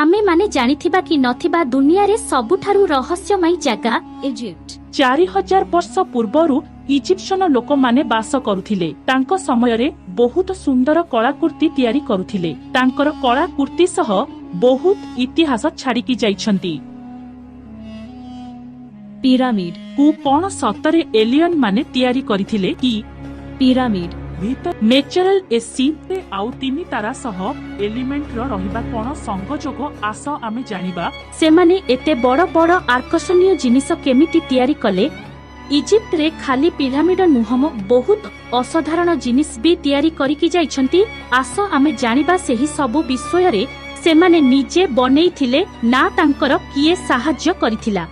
आमे माने जानिथिबा कि नथिबा दुनिया रे सबुठारु रहस्यमयी जगह इजिप्ट। 4000 वर्ष पूर्वरु इजिप्शियन लोक माने बास करुथिले। तांको समयरे बहुत सुंदर कलाकृति तैयारी करुथिले। तांकर कलाकृति सह बहुत इतिहास छाड़िकी जाइछंती। पिरामिड कु कोन सतरे एलियन माने तैयारी करिथिले कि? पिरामिड भीतर नेचुरल एसी ते आउ तीनी तारा सह एलिमेंट रो रहिबा कोन संगजोग आस आमे जानिबा। सेमाने एते बड़ बड़ आकर्षणीय जिनिस केमिति तैयारी कले? इजिप्ट रे खाली पिरामिड नुहम बहुत असाधारण जिनिस भी तैयारी करिकी जाइछंती। आस आमे जानिबा सेही सबु विषय रे सेमाने निजे बनेइथिले ना तांकर किए साहाय्य करिथिला।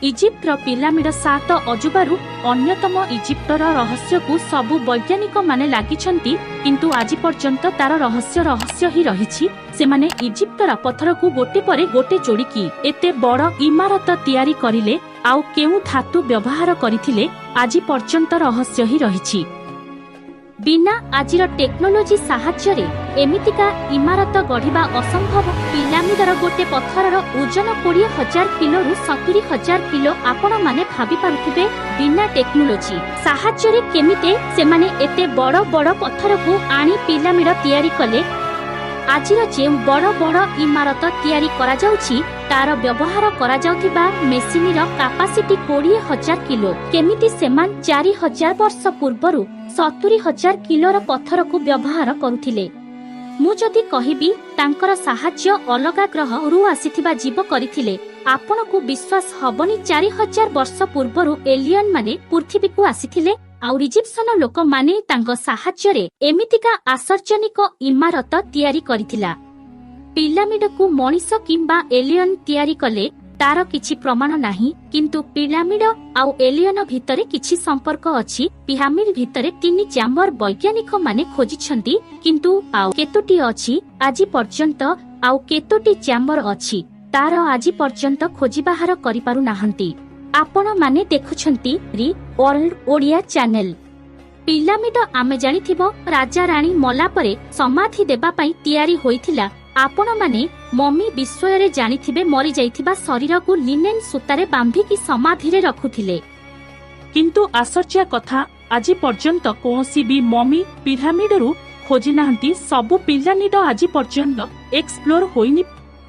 इजिप्ट रो पिरामिड 7 अजुबारु अन्यतम। इजिप्टर रहस्य को सबु वैज्ञानिक माने लागिछंती, किंतु आज पर्यंत तार रहस्य ही रहिछि। सेमाने इजिप्टर पत्थर को गोटे परे गोटे जोड़िकी एते बड़ इमारत तैयारी करिले आउ केउ धातु व्यवहार करिथिले आज पर्यंत रहस्य ही रहिछि। बिना आजिर टेक्नोलोजी साहाय्य रे एमितिका इमारत गढ़िबा असंभव। पिरामिडर गोटे पत्थरर ओजन 20,000 किलो रु 70,000 किलो। आपण माने भाबी पारुथिबे बिना टेक्नोलोजी साहाय्य रे केमिते सेमाने एते बड़ बड़ पत्थर को आनी पिरामिड तैयारी कले। आजिर जे बड़ बड़ इमारत तैयारी करा जाउछि तार व्यवहार करा जाउथिबा मेसिनर कैपेसिटी 20,000 किलो। केमिति सेमान 4,000 वर्ष पूर्वरु 70,000 किलोर पत्थर को व्यवहार करुथिले। मु जदि कहिबी तांकर साहाय्य अलगा ग्रह रु आसीथिबा जीव करिथिले आपण को विश्वास हबनी। 4,000 वर्ष पूर्वरु एलियन माने पृथ्वी को आसीथिले आउ इजिप्शियन लोक माने तांको साहाय्य रे एमितिका आश्चर्यजनक इमारत तैयारी करिथिला। पिरामिड को मनीष किंबा एलियन तैयारी कले तार किछि प्रमाण नाही, किंतु पिरामिड आउ एलियन भितरे किछि संपर्क अछि। पिरामिड भितरे 3 चैम्बर वैज्ञानिक माने खोजिछंती, किंतु आउ केतोटी अछि आजि पर्यंत आउ केतोटी चैम्बर अछि तार आजि पर्यंत खोजी बाहर करि पारु नाहंती। आपण माने देखुछंती री वर्ल्ड ओडिया चैनल। पिरामिड आमे जानिथिबो राजा रानी मला परे समाधि देबा पई तैयारी होइथिला। आपण माने मम्मी विषय रे जानिथिबे मरि जाइथिबा शरीर को लिनेन सूतारे बांधी की समाधि रे रखुथिले। किंतु आश्चर्य कथा आज पर्यंत कोनसी भी मम्मी पिरामिड रु खोजी नाहंती। सबु पिरामिड आज पर्यंत एक्सप्लोर होइनी।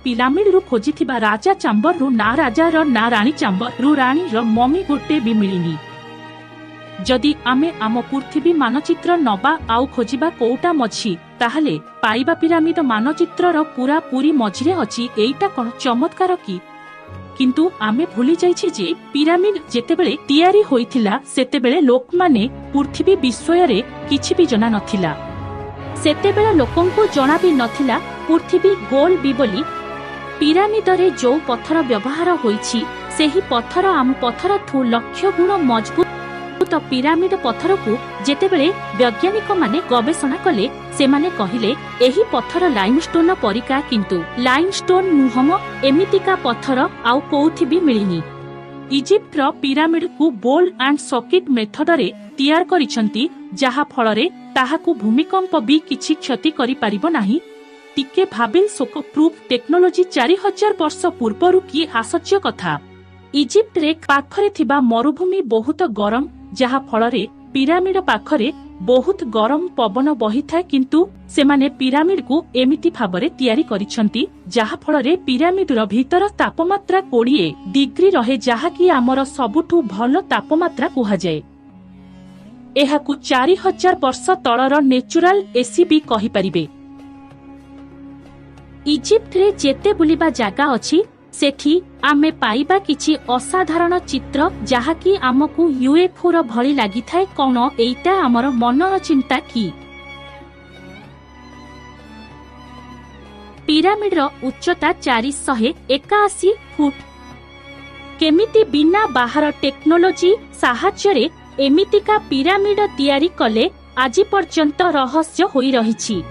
पिरामिड रु खोजिथिबा राजा चैम्बर रु ना राजा रो ना रानी चैम्बर रु रानी रो मम्मी गोटे भी मिलिनी। जदि आमे आम पृथ्वी मानचित्र नबा आउ खोजिबा कोउटा मछि ताहले पाइबा पिरामिड मानचित्र रो पूरा पूरी मझिरे अछि। एइटा कोन चमत्कार की? किंतु आमे भूली जाइछि जे पिरामिड जेतेबेले तैयारी होइथिला सेतेबेले लोक माने पृथ्वी विषय रे किछि भी जना नथिला। सेतेबेले लोकंको जना भी नथिला पृथ्वी गोल भी बोली। पिरामिड रे जो पत्थर व्यवहार होइछि सेही पत्थर आम पत्थर थु लक्ष्य गुण मजबूत। तो पिरामिड पत्थर को जेतेबेले वैज्ञानिक माने गवेषणा कले सेमाने कहिले एही पत्थर लाइमस्टोन परिका, किंतु लाइमस्टोन नुहम एमितिका पत्थर आउ कोउथि भी मिलिनी। इजिप्ट रो पिरामिड को बोल एंड सॉकेट मेथड रे तैयार करिसंती, जहा फଳରେ ताहाकु भूमिकंप भी किछि क्षति करि परिबो नाही। टिके भाबिल सोको प्रूफ टेक्नोलोजी 4,000 वर्ष पूर्वरु की आश्चर्य कथा। इजिप्ट रे पाखरे थिबा मरुभूमि बहुत गरम, जहा फଳରେ पिरामिड पाखरे बहुत गरम पवन बही थाए, किंतु सेमाने पिरामिड को एमिति भाबरे तैयारी करिसंती जहा फଳରେ पिरामिड रो भीतर तापमात्रा 20 डिग्री रहे, जहा कि हमर सबुठु भलो तापमात्रा कुहा जाय। एहाकु 4,000 वर्ष तळर नेचुरल एसी भी कहि परिबे। इजिप्ट रे जेते बुलिबा जागा अछि सेठी आमे पाइबा किछि असाधारण चित्र, जहा कि आमकु यूएफओ रो भली लागि थाए। कोन एइटा हमर मनर चिंता की? पिरामिड रो उच्चता 481 फुट। केमिति बिना बाहर टेक्नोलोजी साहाय्य रे एमितिका पिरामिड तैयारी कले आज पर्यंत रहस्य होई रहिछि।